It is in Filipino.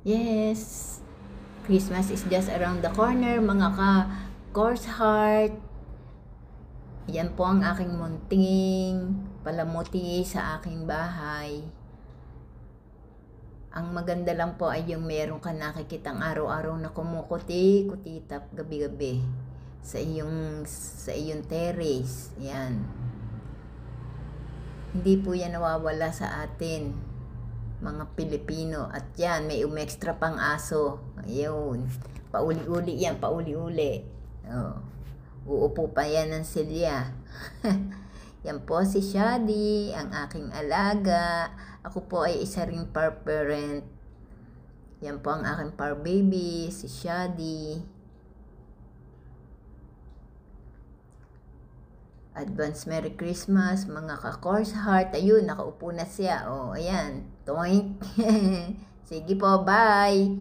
Yes, Christmas is just around the corner, mga ka-course heart. Yan po ang aking munting palamuti sa aking bahay. Ang maganda lang po ay yung meron ka nakikitang araw-araw na kumukuti-kutitap gabi-gabi sa iyong terrace. Yan. Hindi po yan nawawala sa atin, mga Pilipino. At yan, may umextra pang aso. Ayun. Pauli-uli yan, pauli-uli. Oh. Uupo pa yan ng silya. Yan po si Shadi, ang aking alaga. Ako po ay isa ring par parent. Yan po ang aking par baby, si Shadi. Advance Merry Christmas, mga ka-course heart. Ayun, nakaupo na siya. Oh, ayan. Toink. Sige po, bye.